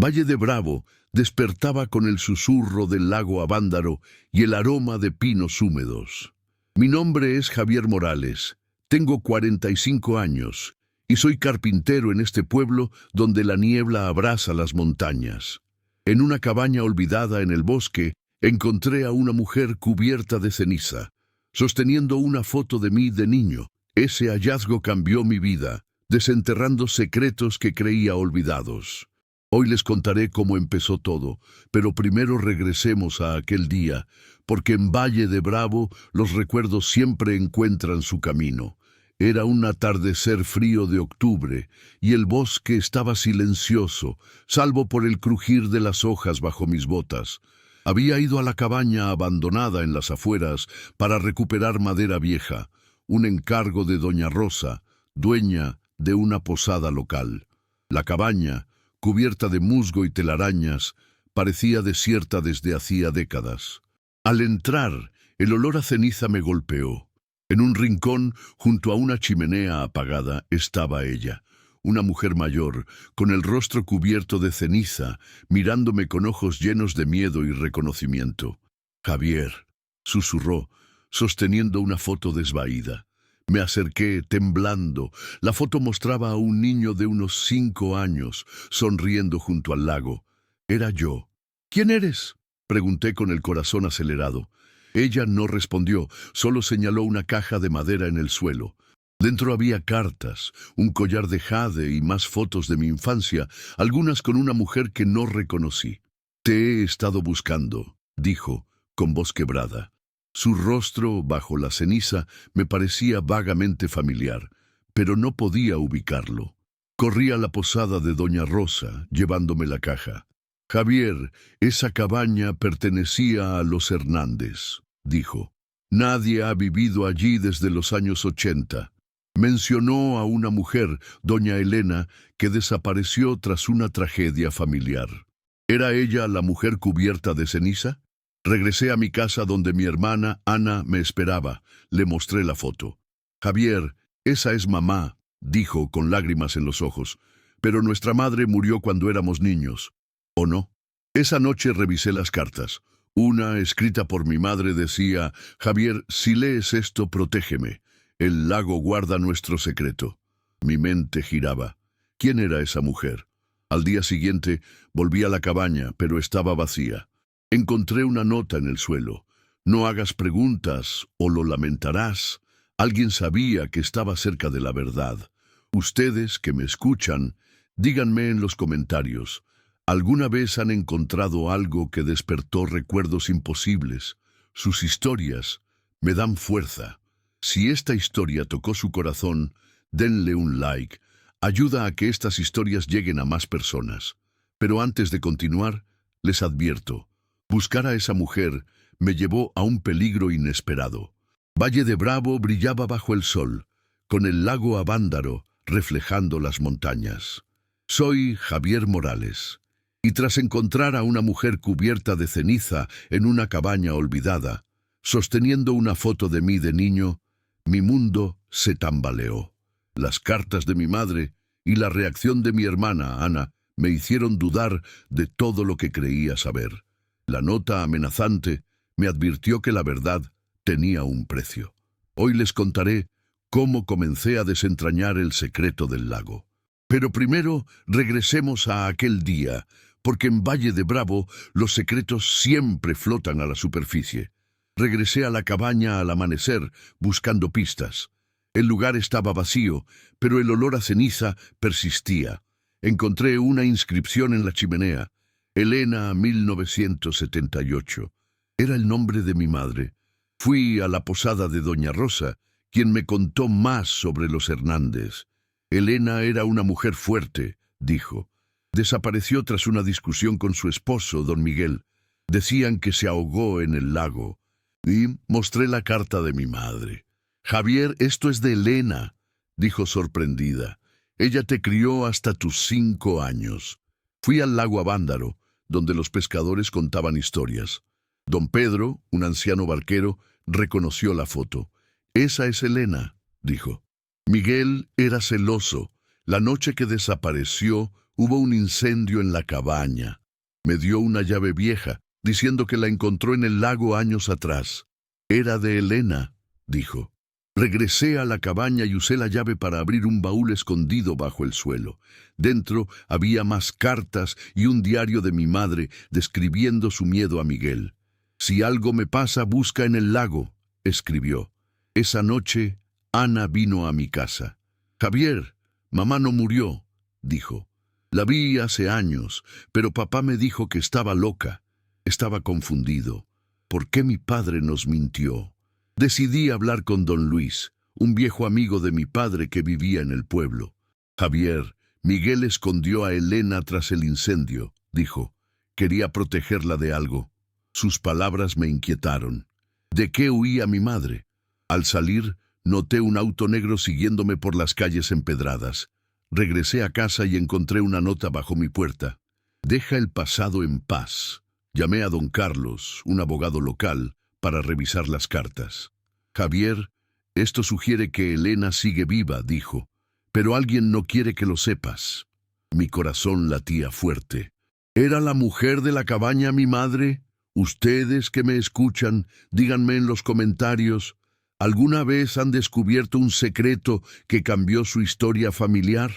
Valle de Bravo despertaba con el susurro del lago Avándaro y el aroma de pinos húmedos. Mi nombre es Javier Morales, tengo 45 años y soy carpintero en este pueblo donde la niebla abraza las montañas. En una cabaña olvidada en el bosque, encontré a una mujer cubierta de ceniza, sosteniendo una foto de mí de niño. Ese hallazgo cambió mi vida, desenterrando secretos que creía olvidados. Hoy les contaré cómo empezó todo, pero primero regresemos a aquel día, porque en Valle de Bravo los recuerdos siempre encuentran su camino. Era un atardecer frío de octubre, y el bosque estaba silencioso, salvo por el crujir de las hojas bajo mis botas. Había ido a la cabaña abandonada en las afueras para recuperar madera vieja, un encargo de doña Rosa, dueña de una posada local. La cabaña, cubierta de musgo y telarañas, parecía desierta desde hacía décadas. Al entrar, el olor a ceniza me golpeó. En un rincón, junto a una chimenea apagada, estaba ella, una mujer mayor, con el rostro cubierto de ceniza, mirándome con ojos llenos de miedo y reconocimiento. «Javier», susurró, sosteniendo una foto desvaída. Me acerqué, temblando. La foto mostraba a un niño de unos 5 años, sonriendo junto al lago. Era yo. «¿Quién eres?», pregunté con el corazón acelerado. Ella no respondió, solo señaló una caja de madera en el suelo. Dentro había cartas, un collar de jade y más fotos de mi infancia, algunas con una mujer que no reconocí. «Te he estado buscando», dijo, con voz quebrada. Su rostro, bajo la ceniza, me parecía vagamente familiar, pero no podía ubicarlo. Corrí a la posada de doña Rosa, llevándome la caja. «Javier, esa cabaña pertenecía a los Hernández», dijo. «Nadie ha vivido allí desde los años 80. Mencionó a una mujer, doña Elena, que desapareció tras una tragedia familiar. ¿Era ella la mujer cubierta de ceniza?» Regresé a mi casa donde mi hermana, Ana, me esperaba. Le mostré la foto. «Javier, esa es mamá», dijo con lágrimas en los ojos. «Pero nuestra madre murió cuando éramos niños». ¿O no? Esa noche revisé las cartas. Una, escrita por mi madre, decía: «Javier, si lees esto, protégeme. El lago guarda nuestro secreto». Mi mente giraba. ¿Quién era esa mujer? Al día siguiente volví a la cabaña, pero estaba vacía. Encontré una nota en el suelo. «No hagas preguntas o lo lamentarás». Alguien sabía que estaba cerca de la verdad. Ustedes que me escuchan, díganme en los comentarios, ¿alguna vez han encontrado algo que despertó recuerdos imposibles? Sus historias me dan fuerza. Si esta historia tocó su corazón, denle un like. Ayuda a que estas historias lleguen a más personas. Pero antes de continuar, les advierto. Buscar a esa mujer me llevó a un peligro inesperado. Valle de Bravo brillaba bajo el sol, con el lago Avándaro reflejando las montañas. Soy Javier Morales, y tras encontrar a una mujer cubierta de ceniza en una cabaña olvidada, sosteniendo una foto de mí de niño, mi mundo se tambaleó. Las cartas de mi madre y la reacción de mi hermana, Ana, me hicieron dudar de todo lo que creía saber. La nota amenazante me advirtió que la verdad tenía un precio. Hoy les contaré cómo comencé a desentrañar el secreto del lago. Pero primero regresemos a aquel día, porque en Valle de Bravo los secretos siempre flotan a la superficie. Regresé a la cabaña al amanecer, buscando pistas. El lugar estaba vacío, pero el olor a ceniza persistía. Encontré una inscripción en la chimenea. Elena, 1978. Era el nombre de mi madre. Fui a la posada de doña Rosa, quien me contó más sobre los Hernández. Elena era una mujer fuerte, dijo. Desapareció tras una discusión con su esposo, don Miguel. Decían que se ahogó en el lago. Y mostré la carta de mi madre. «Javier, esto es de Elena», dijo sorprendida. «Ella te crió hasta tus 5 años». Fui al lago Avándaro, donde los pescadores contaban historias. Don Pedro, un anciano barquero, reconoció la foto. «Esa es Elena», dijo. Miguel era celoso. La noche que desapareció Hubo un incendio en la cabaña. Me dio una llave vieja, diciendo que la encontró en el lago años atrás. Era de Elena, dijo. Regresé a la cabaña y usé la llave para abrir un baúl escondido bajo el suelo. Dentro había más cartas y un diario de mi madre describiendo su miedo a Miguel. «Si algo me pasa, busca en el lago», escribió. Esa noche, Ana vino a mi casa. «Javier, mamá no murió», dijo. «La vi hace años, pero papá me dijo que estaba loca». Estaba confundido. ¿Por qué mi padre nos mintió? Decidí hablar con don Luis, un viejo amigo de mi padre que vivía en el pueblo. «Javier, Miguel escondió a Elena tras el incendio», dijo. «Quería protegerla de algo». Sus palabras me inquietaron. ¿De qué huía mi madre? Al salir, noté un auto negro siguiéndome por las calles empedradas. Regresé a casa y encontré una nota bajo mi puerta. «Deja el pasado en paz». Llamé a don Carlos, un abogado local, para revisar las cartas. «Javier, esto sugiere que Elena sigue viva», dijo. «Pero alguien no quiere que lo sepas». Mi corazón latía fuerte. ¿Era la mujer de la cabaña mi madre? Ustedes que me escuchan, díganme en los comentarios, ¿alguna vez han descubierto un secreto que cambió su historia familiar?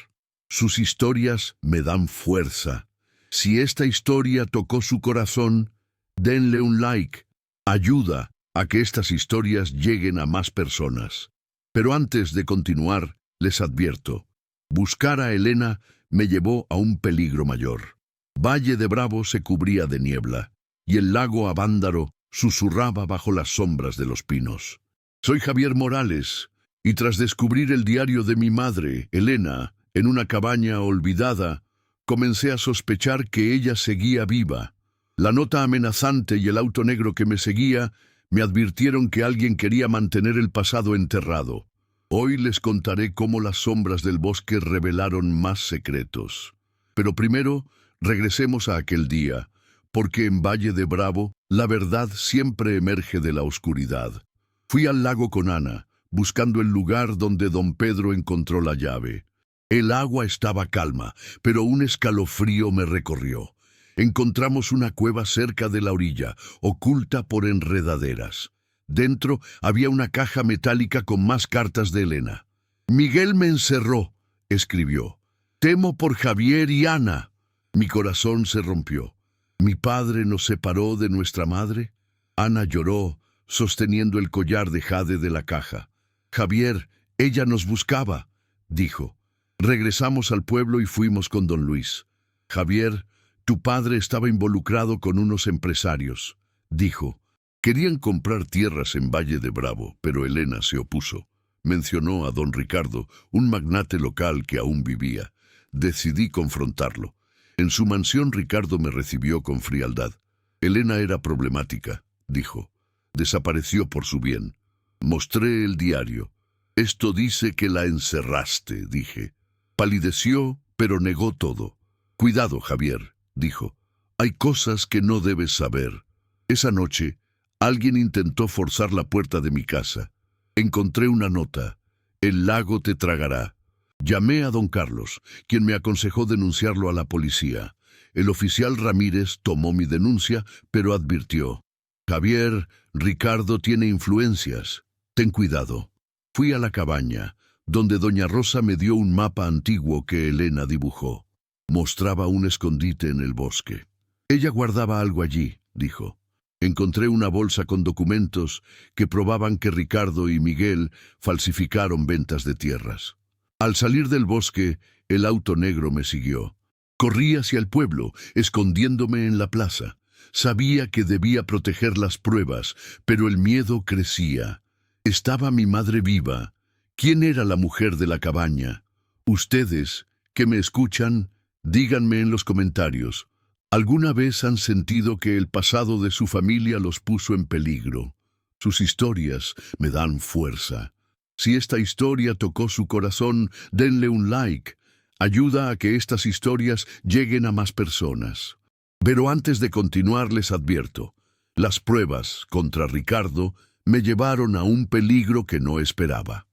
Sus historias me dan fuerza. Si esta historia tocó su corazón, denle un like. Ayuda a que estas historias lleguen a más personas. Pero antes de continuar, les advierto, buscar a Elena me llevó a un peligro mayor. Valle de Bravo se cubría de niebla, y el lago Avándaro susurraba bajo las sombras de los pinos. Soy Javier Morales, y tras descubrir el diario de mi madre, Elena, en una cabaña olvidada, comencé a sospechar que ella seguía viva. La nota amenazante y el auto negro que me seguía me advirtieron que alguien quería mantener el pasado enterrado. Hoy les contaré cómo las sombras del bosque revelaron más secretos. Pero primero, regresemos a aquel día, porque en Valle de Bravo la verdad siempre emerge de la oscuridad. Fui al lago con Ana, buscando el lugar donde don Pedro encontró la llave. El agua estaba calma, pero un escalofrío me recorrió. Encontramos una cueva cerca de la orilla, oculta por enredaderas. Dentro había una caja metálica con más cartas de Elena. «Miguel me encerró», escribió. «Temo por Javier y Ana». Mi corazón se rompió. ¿Mi padre nos separó de nuestra madre? Ana lloró, sosteniendo el collar de jade de la caja. «Javier, ella nos buscaba», dijo. Regresamos al pueblo y fuimos con don Luis. «Javier, tu padre estaba involucrado con unos empresarios», dijo. Querían comprar tierras en Valle de Bravo, pero Elena se opuso. Mencionó a don Ricardo, un magnate local que aún vivía. Decidí confrontarlo. En su mansión Ricardo me recibió con frialdad. «Elena era problemática», dijo. «Desapareció por su bien». Mostré el diario. «Esto dice que la encerraste», dije. Palideció, pero negó todo. «Cuidado, Javier», dijo. «Hay cosas que no debes saber». Esa noche, alguien intentó forzar la puerta de mi casa. Encontré una nota. «El lago te tragará». Llamé a don Carlos, quien me aconsejó denunciarlo a la policía. El oficial Ramírez tomó mi denuncia, pero advirtió: «Javier, Ricardo tiene influencias. Ten cuidado». Fui a la cabaña, donde doña Rosa me dio un mapa antiguo que Elena dibujó. Mostraba un escondite en el bosque. «Ella guardaba algo allí», dijo. Encontré una bolsa con documentos que probaban que Ricardo y Miguel falsificaron ventas de tierras. Al salir del bosque, el auto negro me siguió. Corrí hacia el pueblo, escondiéndome en la plaza. Sabía que debía proteger las pruebas, pero el miedo crecía. ¿Estaba mi madre viva? ¿Quién era la mujer de la cabaña? Ustedes, que me escuchan, díganme en los comentarios. ¿Alguna vez han sentido que el pasado de su familia los puso en peligro? Sus historias me dan fuerza. Si esta historia tocó su corazón, denle un like. Ayuda a que estas historias lleguen a más personas. Pero antes de continuar les advierto, las pruebas contra Ricardo me llevaron a un peligro que no esperaba.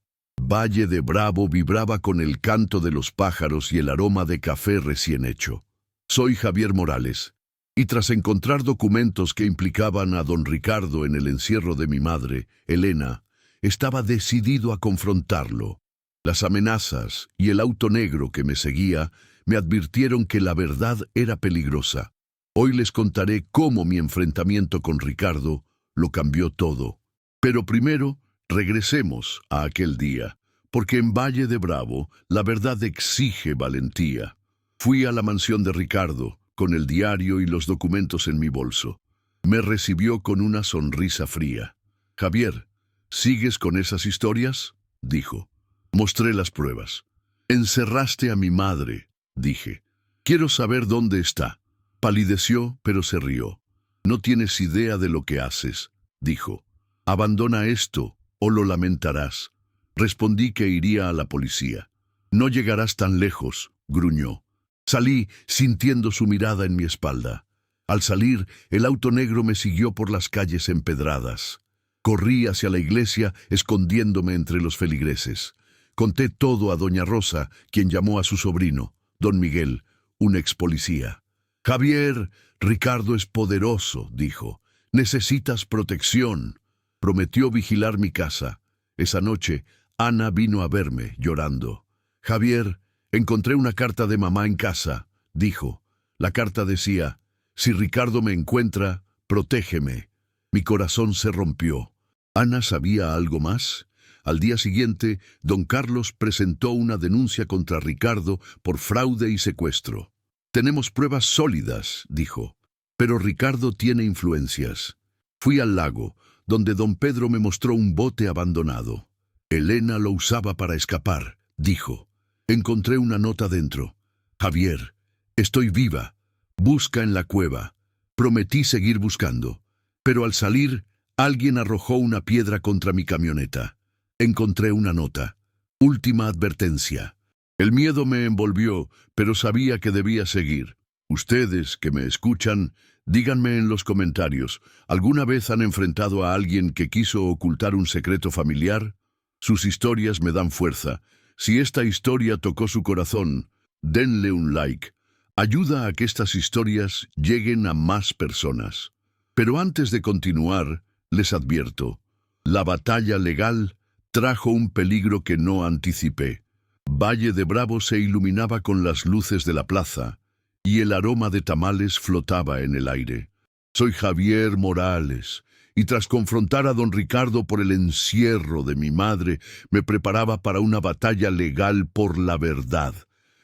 Valle de Bravo vibraba con el canto de los pájaros y el aroma de café recién hecho. Soy Javier Morales, y tras encontrar documentos que implicaban a don Ricardo en el encierro de mi madre, Elena, estaba decidido a confrontarlo. Las amenazas y el auto negro que me seguía me advirtieron que la verdad era peligrosa. Hoy les contaré cómo mi enfrentamiento con Ricardo lo cambió todo. Pero primero, regresemos a aquel día, porque en Valle de Bravo la verdad exige valentía. Fui a la mansión de Ricardo, con el diario y los documentos en mi bolso. Me recibió con una sonrisa fría. «Javier, ¿sigues con esas historias?», dijo. Mostré las pruebas. «Encerraste a mi madre», dije. «Quiero saber dónde está». Palideció, pero se rió. «No tienes idea de lo que haces», dijo. «Abandona esto, o lo lamentarás». Respondí que iría a la policía. «No llegarás tan lejos», gruñó. Salí sintiendo su mirada en mi espalda. Al salir, el auto negro me siguió por las calles empedradas. Corrí hacia la iglesia, escondiéndome entre los feligreses. Conté todo a doña Rosa, quien llamó a su sobrino, don Miguel, un ex policía. «Javier, Ricardo es poderoso», dijo. «Necesitas protección». Prometió vigilar mi casa. Esa noche, Ana vino a verme, llorando. «Javier, encontré una carta de mamá en casa», dijo. La carta decía: «Si Ricardo me encuentra, protégeme». Mi corazón se rompió. ¿Ana sabía algo más? Al día siguiente, don Carlos presentó una denuncia contra Ricardo por fraude y secuestro. «Tenemos pruebas sólidas», dijo, «pero Ricardo tiene influencias». Fui al lago, donde don Pedro me mostró un bote abandonado. «Elena lo usaba para escapar», dijo. Encontré una nota dentro. «Javier, estoy viva. Busca en la cueva». Prometí seguir buscando. Pero al salir, alguien arrojó una piedra contra mi camioneta. Encontré una nota. «Última advertencia». El miedo me envolvió, pero sabía que debía seguir. Ustedes, que me escuchan, díganme en los comentarios, ¿alguna vez han enfrentado a alguien que quiso ocultar un secreto familiar? Sus historias me dan fuerza. Si esta historia tocó su corazón, denle un like. Ayuda a que estas historias lleguen a más personas. Pero antes de continuar, les advierto, la batalla legal trajo un peligro que no anticipé. Valle de Bravo se iluminaba con las luces de la plaza, y el aroma de tamales flotaba en el aire. Soy Javier Morales, y tras confrontar a don Ricardo por el encierro de mi madre, me preparaba para una batalla legal por la verdad.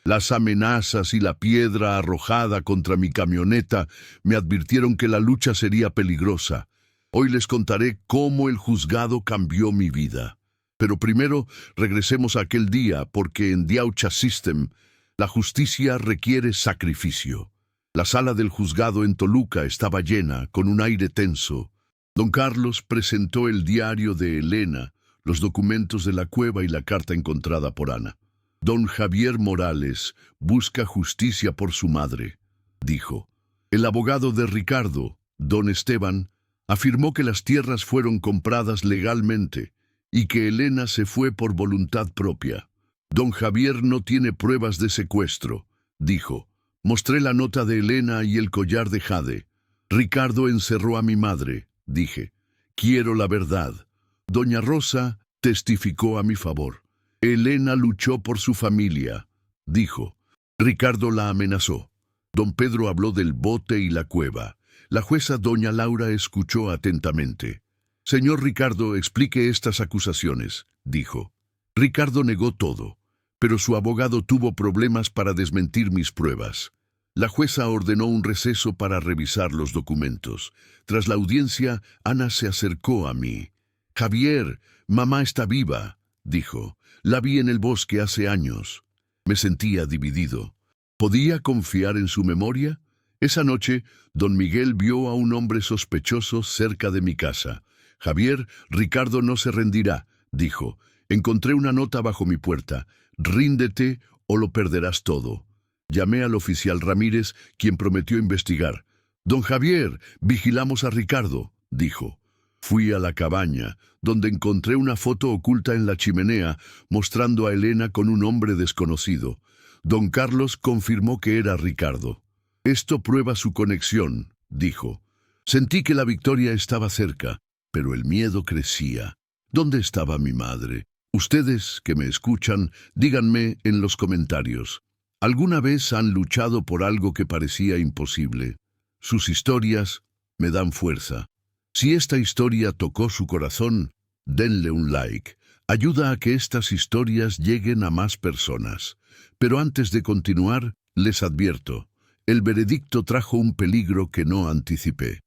Las amenazas y la piedra arrojada contra mi camioneta me advirtieron que la lucha sería peligrosa. Hoy les contaré cómo el juzgado cambió mi vida. Pero primero regresemos a aquel día, porque en The Aucha System la justicia requiere sacrificio. La sala del juzgado en Toluca estaba llena, con un aire tenso. Don Carlos presentó el diario de Elena, los documentos de la cueva y la carta encontrada por Ana. «Don Javier Morales busca justicia por su madre», dijo. El abogado de Ricardo, don Esteban, afirmó que las tierras fueron compradas legalmente y que Elena se fue por voluntad propia. «Don Javier no tiene pruebas de secuestro», dijo. Mostré la nota de Elena y el collar de jade. «Ricardo encerró a mi madre», dije. «Quiero la verdad». Doña Rosa testificó a mi favor. «Elena luchó por su familia», dijo. Ricardo la amenazó. Don Pedro habló del bote y la cueva. La jueza doña Laura escuchó atentamente. «Señor Ricardo, explique estas acusaciones», dijo. Ricardo negó todo, pero su abogado tuvo problemas para desmentir mis pruebas. La jueza ordenó un receso para revisar los documentos. Tras la audiencia, Ana se acercó a mí. «Javier, mamá está viva», dijo. «La vi en el bosque hace años». Me sentía dividido. ¿Podía confiar en su memoria? Esa noche, don Miguel vio a un hombre sospechoso cerca de mi casa. «Javier, Ricardo no se rendirá», dijo. «Encontré una nota bajo mi puerta. Ríndete o lo perderás todo». Llamé al oficial Ramírez, quien prometió investigar. «Don Javier, vigilamos a Ricardo», dijo. Fui a la cabaña, donde encontré una foto oculta en la chimenea mostrando a Elena con un hombre desconocido. Don Carlos confirmó que era Ricardo. Esto prueba su conexión, dijo. Sentí que la victoria estaba cerca, pero el miedo crecía. ¿Dónde estaba mi madre? Ustedes que me escuchan, díganme en los comentarios. ¿Alguna vez han luchado por algo que parecía imposible? Sus historias me dan fuerza. Si esta historia tocó su corazón, denle un like. Ayuda a que estas historias lleguen a más personas. Pero antes de continuar, les advierto, el veredicto trajo un peligro que no anticipé.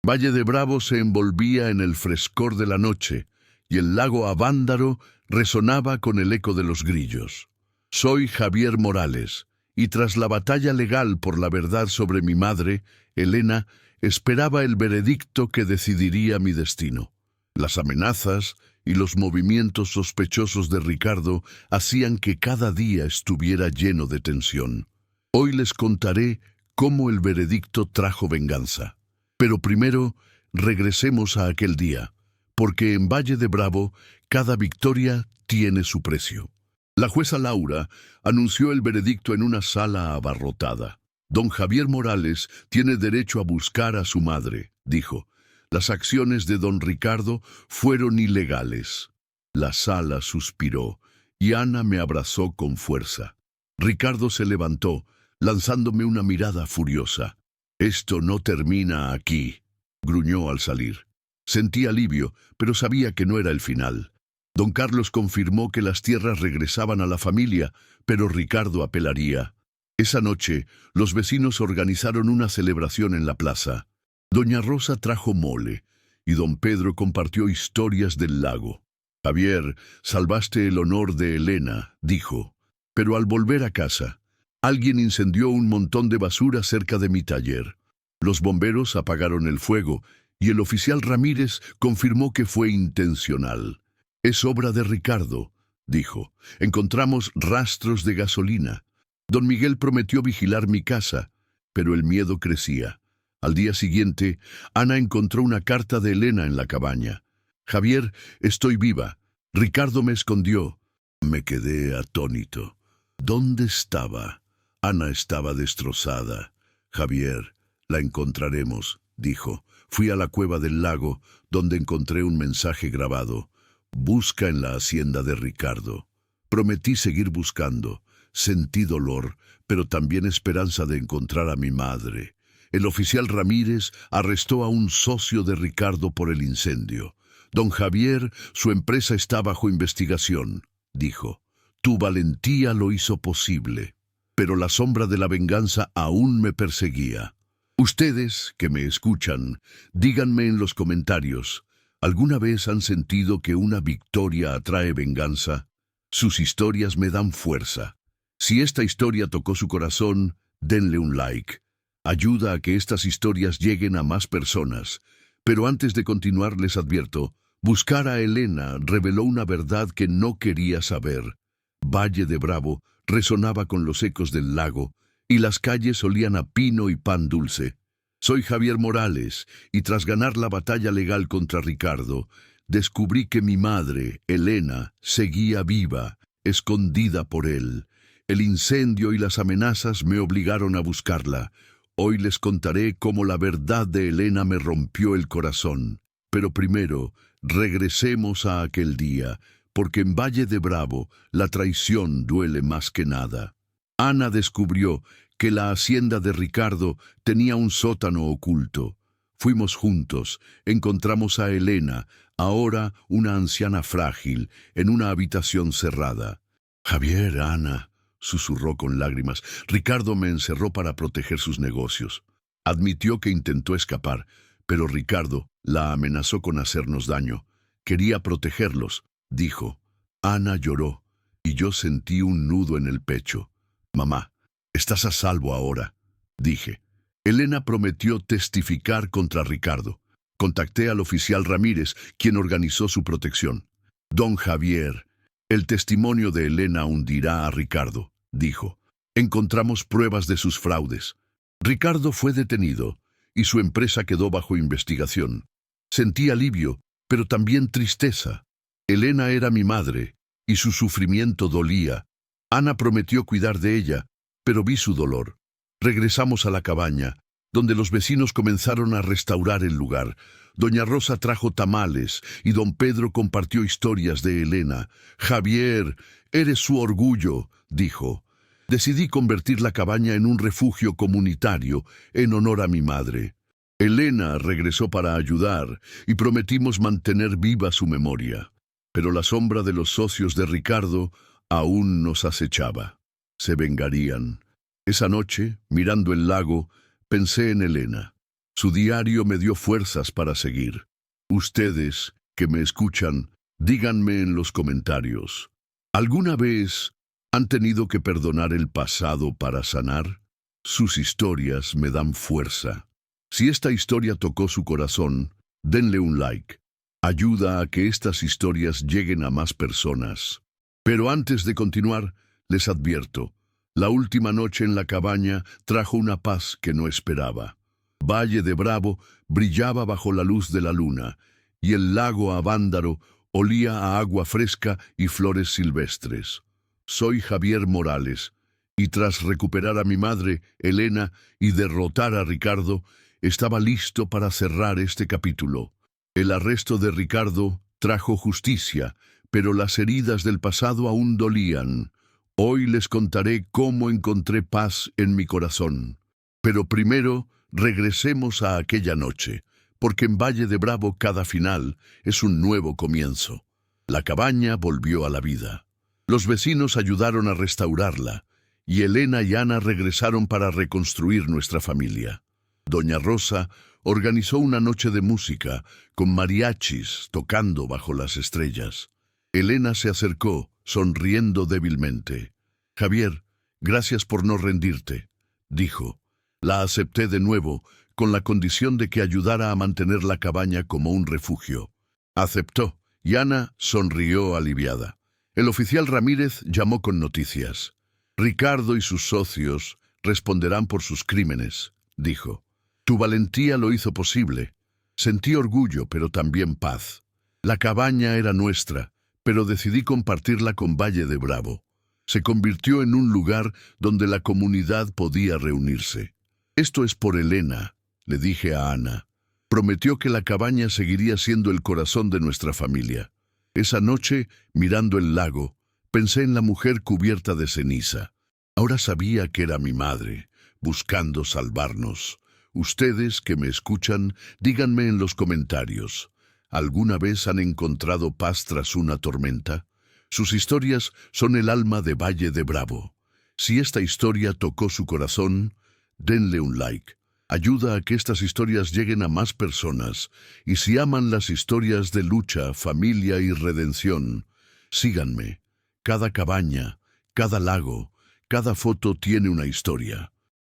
Valle de Bravo se envolvía en el frescor de la noche, y el lago Avándaro resonaba con el eco de los grillos. Soy Javier Morales, y tras la batalla legal por la verdad sobre mi madre, Elena, esperaba el veredicto que decidiría mi destino. Las amenazas y los movimientos sospechosos de Ricardo hacían que cada día estuviera lleno de tensión. Hoy les contaré cómo el veredicto trajo venganza. Pero primero, regresemos a aquel día, porque en Valle de Bravo cada victoria tiene su precio. La jueza Laura anunció el veredicto en una sala abarrotada. Don Javier Morales tiene derecho a buscar a su madre, dijo. Las acciones de don Ricardo fueron ilegales. La sala suspiró y Ana me abrazó con fuerza. Ricardo se levantó, lanzándome una mirada furiosa. Esto no termina aquí, gruñó al salir. Sentí alivio, pero sabía que no era el final. Don Carlos confirmó que las tierras regresaban a la familia, pero Ricardo apelaría. Esa noche, los vecinos organizaron una celebración en la plaza. Doña Rosa trajo mole, y don Pedro compartió historias del lago. Javier, salvaste el honor de Elena, dijo. Pero al volver a casa, alguien incendió un montón de basura cerca de mi taller. Los bomberos apagaron el fuego, y el oficial Ramírez confirmó que fue intencional. Es obra de Ricardo, dijo. Encontramos rastros de gasolina. Don Miguel prometió vigilar mi casa, pero el miedo crecía. Al día siguiente, Ana encontró una carta de Elena en la cabaña. Javier, estoy viva. Ricardo me escondió. Me quedé atónito. ¿Dónde estaba? Ana estaba destrozada. Javier, la encontraremos, dijo. Fui a la cueva del lago, donde encontré un mensaje grabado. Busca en la hacienda de Ricardo. Prometí seguir buscando. Sentí dolor, pero también esperanza de encontrar a mi madre. El oficial Ramírez arrestó a un socio de Ricardo por el incendio. Don Javier, su empresa está bajo investigación, dijo. Tu valentía lo hizo posible, pero la sombra de la venganza aún me perseguía. Ustedes, que me escuchan, díganme en los comentarios, ¿alguna vez han sentido que una victoria atrae venganza? Sus historias me dan fuerza. Si esta historia tocó su corazón, denle un like. Ayuda a que estas historias lleguen a más personas. Pero antes de continuar les advierto, buscar a Elena reveló una verdad que no quería saber. Valle de Bravo resonaba con los ecos del lago, y las calles olían a pino y pan dulce. Soy Javier Morales, y tras ganar la batalla legal contra Ricardo, descubrí que mi madre, Elena, seguía viva, escondida por él. El incendio y las amenazas me obligaron a buscarla. Hoy les contaré cómo la verdad de Elena me rompió el corazón. Pero primero, regresemos a aquel día, porque en Valle de Bravo la traición duele más que nada. Ana descubrió que la hacienda de Ricardo tenía un sótano oculto. Fuimos juntos, encontramos a Elena, ahora una anciana frágil, en una habitación cerrada. Javier, Ana, susurró con lágrimas. Ricardo me encerró para proteger sus negocios. Admitió que intentó escapar, pero Ricardo la amenazó con hacernos daño. Quería protegerlos, dijo. Ana lloró, y yo sentí un nudo en el pecho. Mamá, estás a salvo ahora, dije. Elena prometió testificar contra Ricardo. Contacté al oficial Ramírez, quien organizó su protección. Don Javier, el testimonio de Elena hundirá a Ricardo, dijo. Encontramos pruebas de sus fraudes. Ricardo fue detenido y su empresa quedó bajo investigación. Sentí alivio, pero también tristeza. Elena era mi madre, y su sufrimiento dolía. Ana prometió cuidar de ella, pero vi su dolor. Regresamos a la cabaña, donde los vecinos comenzaron a restaurar el lugar. Doña Rosa trajo tamales y don Pedro compartió historias de Elena. «Javier, eres su orgullo», dijo. Decidí convertir la cabaña en un refugio comunitario en honor a mi madre. Elena regresó para ayudar y prometimos mantener viva su memoria. Pero la sombra de los socios de Ricardo aún nos acechaba. Se vengarían. Esa noche, mirando el lago, pensé en Elena. Su diario me dio fuerzas para seguir. Ustedes, que me escuchan, díganme en los comentarios, ¿alguna vez han tenido que perdonar el pasado para sanar? Sus historias me dan fuerza. Si esta historia tocó su corazón, denle un like. Ayuda a que estas historias lleguen a más personas. Pero antes de continuar, les advierto, la última noche en la cabaña trajo una paz que no esperaba. Valle de Bravo brillaba bajo la luz de la luna, y el lago Avándaro olía a agua fresca y flores silvestres. Soy Javier Morales, y tras recuperar a mi madre, Elena, y derrotar a Ricardo, estaba listo para cerrar este capítulo. El arresto de Ricardo trajo justicia, pero las heridas del pasado aún dolían. Hoy les contaré cómo encontré paz en mi corazón. Pero primero, regresemos a aquella noche, porque en Valle de Bravo cada final es un nuevo comienzo. La cabaña volvió a la vida. Los vecinos ayudaron a restaurarla, y Elena y Ana regresaron para reconstruir nuestra familia. Doña Rosa organizó una noche de música, con mariachis tocando bajo las estrellas. Elena se acercó, sonriendo débilmente. «Javier, gracias por no rendirte», dijo. La acepté de nuevo, con la condición de que ayudara a mantener la cabaña como un refugio. Aceptó, y Ana sonrió aliviada. El oficial Ramírez llamó con noticias. «Ricardo y sus socios responderán por sus crímenes», dijo. «Tu valentía lo hizo posible. Sentí orgullo, pero también paz. La cabaña era nuestra, pero decidí compartirla con Valle de Bravo. Se convirtió en un lugar donde la comunidad podía reunirse. Esto es por Elena», le dije a Ana. Prometió que la cabaña seguiría siendo el corazón de nuestra familia. Esa noche, mirando el lago, pensé en la mujer cubierta de ceniza. Ahora sabía que era mi madre, buscando salvarnos. Ustedes que me escuchan, díganme en los comentarios, ¿alguna vez han encontrado paz tras una tormenta? Sus historias son el alma de Valle de Bravo. Si esta historia tocó su corazón, denle un like. Ayuda a que estas historias lleguen a más personas. Y si aman las historias de lucha, familia y redención, síganme. Cada cabaña, cada lago, cada foto tiene una historia.